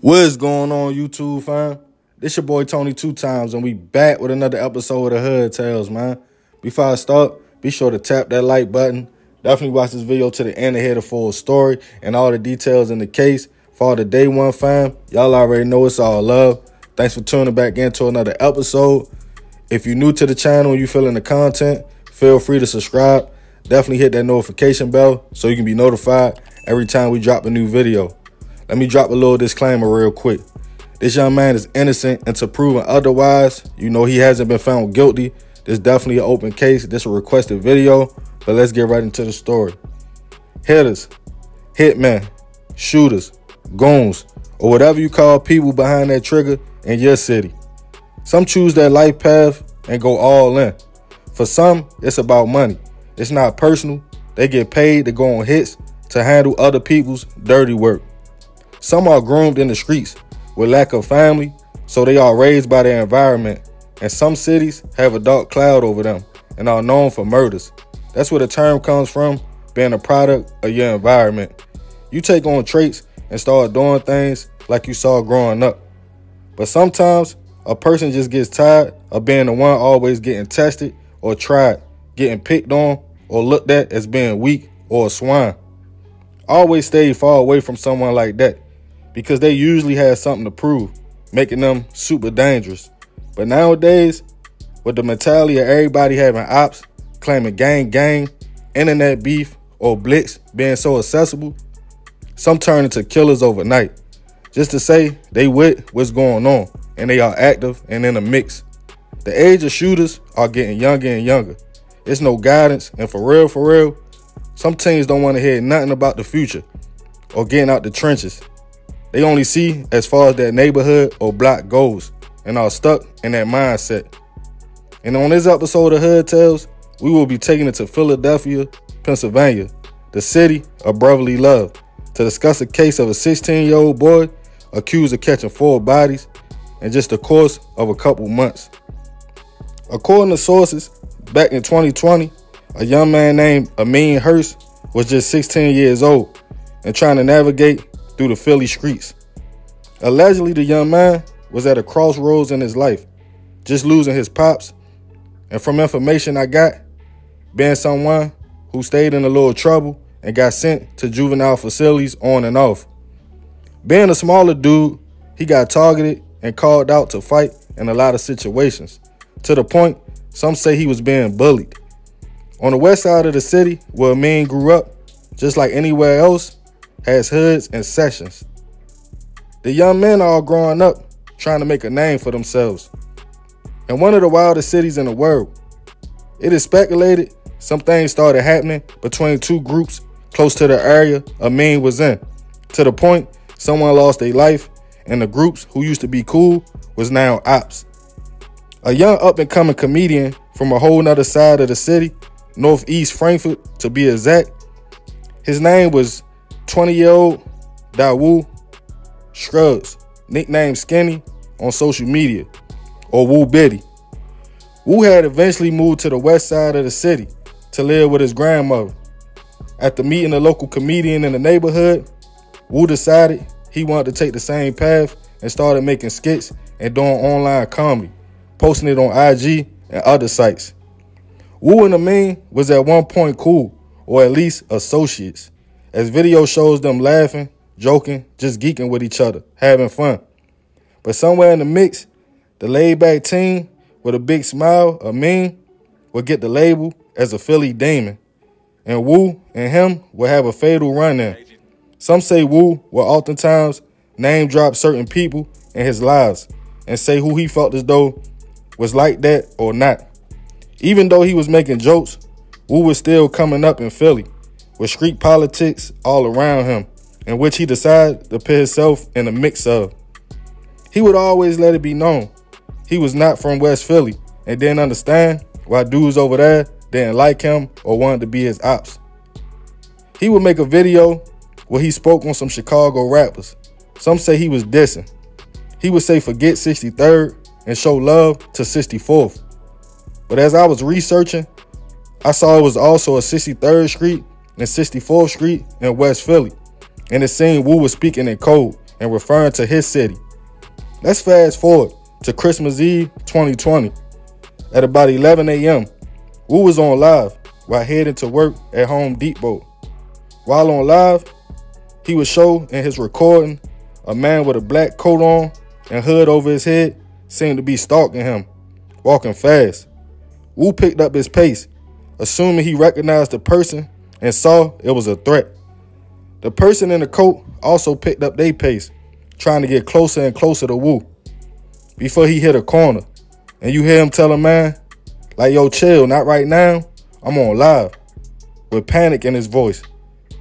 What's going on, YouTube fam? This your boy Tony 2Times, and we back with another episode of Hood Tales, man. Before I start, be sure to tap that like button. Definitely watch this video to the end to hear the full story and all the details in the case. For all the day one fam, y'all already know it's all love. Thanks for tuning back into another episode. If you're new to the channel and you feeling the content, feel free to subscribe. Definitely hit that notification bell so you can be notified every time we drop a new video. Let me drop a little disclaimer real quick. This young man is innocent until proven otherwise. You know he hasn't been found guilty. This definitely an open case. This a requested video, but let's get right into the story. Hitters, hitmen, shooters, goons, or whatever you call people behind that trigger in your city. Some choose that life path and go all in. For some, it's about money. It's not personal. They get paid to go on hits to handle other people's dirty work. Some are groomed in the streets with lack of family, so they are raised by their environment. And some cities have a dark cloud over them and are known for murders. That's where the term comes from, being a product of your environment. You take on traits and start doing things like you saw growing up. But sometimes a person just gets tired of being the one always getting tested or tried, getting picked on or looked at as being weak or a swine. Always stay far away from someone like that, because they usually have something to prove, making them super dangerous. But nowadays, with the mentality of everybody having ops, claiming gang, internet beef, or blitz being so accessible, some turn into killers overnight, just to say they with what's going on, and they are active and in a mix. The age of shooters are getting younger and younger. It's no guidance, and for real, some teens don't want to hear nothing about the future or getting out the trenches. They only see as far as their neighborhood or block goes and are stuck in that mindset. And on this episode of Hood Tales, we will be taking it to Philadelphia, Pennsylvania, the city of brotherly love, to discuss a case of a 16-year-old boy accused of catching 4 bodies in just the course of a couple months. According to sources, back in 2020, a young man named Ameen Hurst was just 16 years old and trying to navigate through the Philly streets. Allegedly, the young man was at a crossroads in his life, just losing his pops, and from information I got, being someone who stayed in a little trouble and got sent to juvenile facilities on and off. Being a smaller dude, he got targeted and called out to fight in a lot of situations, to the point some say he was being bullied. On the west side of the city, where Ameen grew up, just like anywhere else, has hoods and sections. The young men are all growing up trying to make a name for themselves. In one of the wildest cities in the world, it is speculated some things started happening between two groups close to the area Ameen was in, to the point someone lost their life and the groups who used to be cool was now ops. A young up-and-coming comedian from a whole nother side of the city, northeast Frankfurt to be exact, his name was 20-year-old Daewoo Scruggs, nicknamed Skinny on social media, or Woo Biddy. Woo had eventually moved to the west side of the city to live with his grandmother. After meeting a local comedian in the neighborhood, Woo decided he wanted to take the same path and started making skits and doing online comedy, posting it on IG and other sites. Woo and Ameen was at one point cool, or at least associates, as video shows them laughing, joking, just geeking with each other, having fun. But somewhere in the mix, the laid-back teen with a big smile, Ameen, would get the label as a Philly demon, and Woo and him would have a fatal run-in. Some say Woo will oftentimes name-drop certain people in his lives and say who he felt as though was like that or not. Even though he was making jokes, Woo was still coming up in Philly, with street politics all around him, in which he decided to put himself in a mix of. He would always let it be known he was not from West Philly and didn't understand why dudes over there didn't like him or wanted to be his ops. He would make a video where he spoke on some Chicago rappers. Some say he was dissing. He would say forget 63rd and show love to 64th. But as I was researching, I saw it was also a 63rd Street and 64th Street in West Philly. And it seemed Woo was speaking in code and referring to his city. Let's fast forward to Christmas Eve 2020. At about 11 a.m., Wu was on live while heading to work at Home Depot. While on live, he would show in his recording a man with a black coat on and hood over his head seemed to be stalking him, walking fast. Wu picked up his pace, assuming he recognized the person and saw it was a threat. The person in the coat also picked up their pace, trying to get closer and closer to Wu. Before he hit a corner, and you hear him tell a man, like, yo, chill, not right now, I'm on live, with panic in his voice,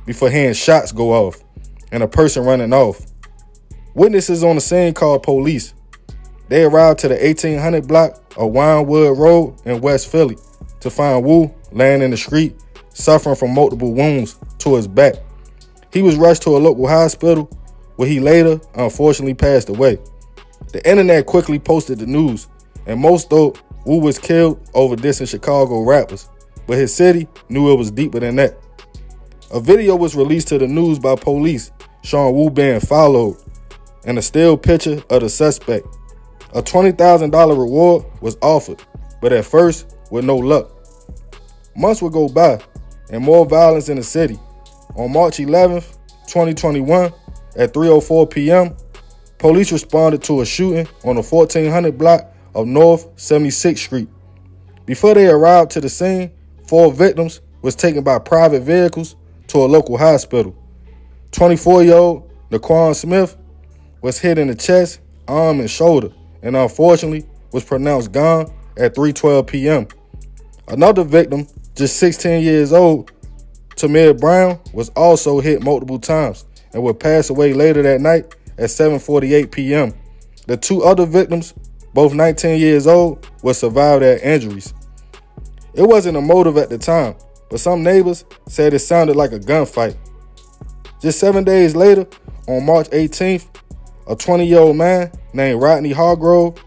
before hearing shots go off and a person running off. Witnesses on the scene called police. They arrived to the 1800 block of Winewood Road in West Philly to find Wu laying in the street, suffering from multiple wounds to his back. He was rushed to a local hospital where he later, unfortunately, passed away. The internet quickly posted the news, and most thought Wu was killed over dissing Chicago rappers, but his city knew it was deeper than that. A video was released to the news by police showing Wu being followed and a still picture of the suspect. A $20,000 reward was offered, but at first, with no luck. Months would go by, and more violence in the city. On March 11th, 2021, at 3:04 p.m., police responded to a shooting on the 1400 block of North 76th Street. Before they arrived to the scene, 4 victims was taken by private vehicles to a local hospital. 24-year-old Naquan Smith was hit in the chest, arm, and shoulder, and unfortunately was pronounced gone at 3:12 p.m. Another victim, just 16 years old, Tamir Brown, was also hit multiple times and would pass away later that night at 7:48 p.m. The 2 other victims, both 19 years old, would survive their injuries. It wasn't a motive at the time, but some neighbors said it sounded like a gunfight. Just 7 days later, on March 18th, a 20-year-old man named Rodney Hargrove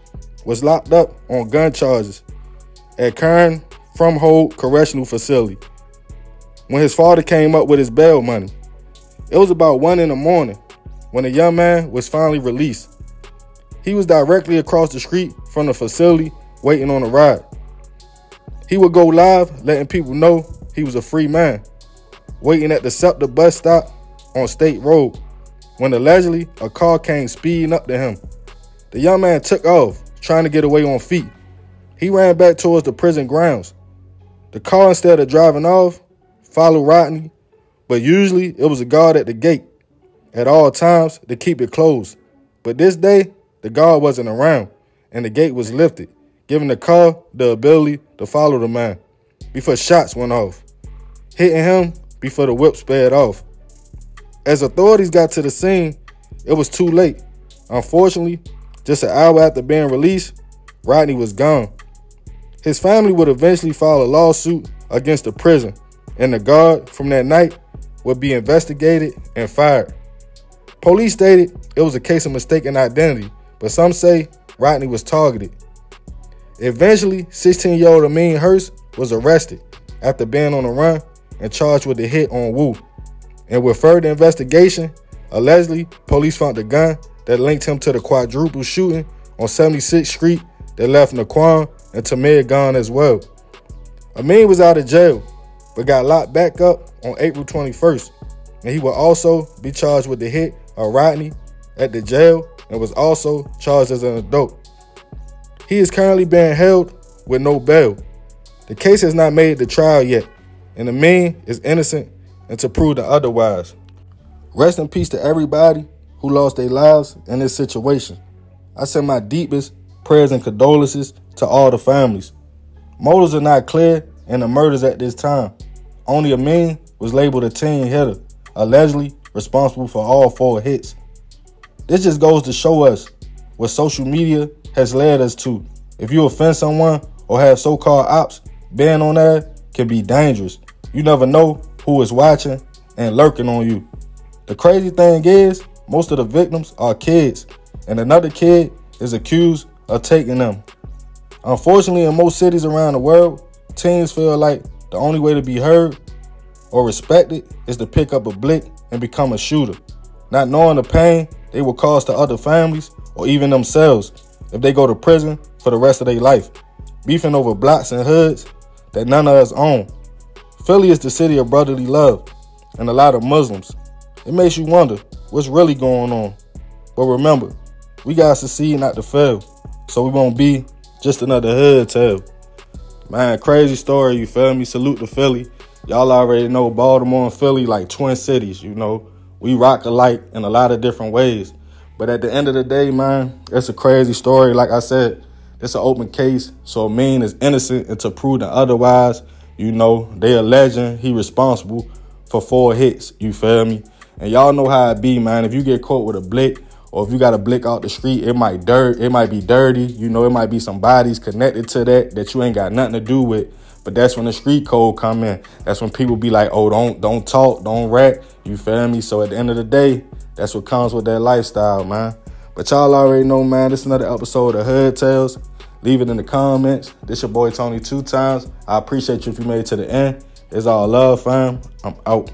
was locked up on gun charges at Kern Fromhold Correctional Facility when his father came up with his bail money. It was about 1 in the morning when the young man was finally released. He was directly across the street from the facility waiting on a ride. He would go live letting people know he was a free man, waiting at the SEPTA bus stop on State Road when allegedly a car came speeding up to him. The young man took off, trying to get away on feet. He ran back towards the prison grounds. The car, instead of driving off, followed Rodney, but usually it was a guard at the gate at all times to keep it closed. But this day, the guard wasn't around, and the gate was lifted, giving the car the ability to follow the man before shots went off, hitting him before the whip sped off. As authorities got to the scene, it was too late. Unfortunately, just an hour after being released, Rodney was gone. His family would eventually file a lawsuit against the prison, and the guard from that night would be investigated and fired. Police stated it was a case of mistaken identity, but some say Rodney was targeted. Eventually, 16-year-old Ameen Hurst was arrested after being on the run and charged with the hit on Wu. And with further investigation, allegedly, police found a gun that linked him to the quadruple shooting on 76th Street that left Naquan and Tamir gone as well. Ameen was out of jail, but got locked back up on April 21st, and he will also be charged with the hit of Rodney at the jail and was also charged as an adult. He is currently being held with no bail. The case has not made the trial yet, and Ameen is innocent until proven otherwise. Rest in peace to everybody who lost their lives in this situation. I send my deepest prayers and condolences to all the families. Motives are not clear in the murders at this time. Only Ameen was labeled a teen hitter, allegedly responsible for all 4 hits. This just goes to show us what social media has led us to. If you offend someone or have so-called ops, being on there can be dangerous. You never know who is watching and lurking on you. The crazy thing is, most of the victims are kids, and another kid is accused of taking them. Unfortunately, in most cities around the world, teens feel like the only way to be heard or respected is to pick up a blick and become a shooter. not knowing the pain they will cause to other families or even themselves if they go to prison for the rest of their life, beefing over blocks and hoods that none of us own. Philly is the city of brotherly love and a lot of Muslims. It makes you wonder what's really going on. But remember, we gotta succeed not to fail, so we won't be just another hood tale. Man, crazy story, you feel me? Salute to Philly. Y'all already know Baltimore and Philly like twin cities, you know. We rock alike in a lot of different ways. But at the end of the day, man, it's a crazy story. Like I said, it's an open case. So Ameen is innocent until proven otherwise. You know, they alleging he responsible for 4 hits, you feel me? And y'all know how it be, man. If you get caught with a blick, or if you got a blick out the street, it might be dirty. You know, it might be some bodies connected to that you ain't got nothing to do with. But that's when the street code come in. That's when people be like, oh, don't talk, don't rat. You feel me? So at the end of the day, that's what comes with that lifestyle, man. But y'all already know, man, this is another episode of Hood Tales. Leave it in the comments. This your boy Tony 2 times. I appreciate you if you made it to the end. It's all love, fam. I'm out.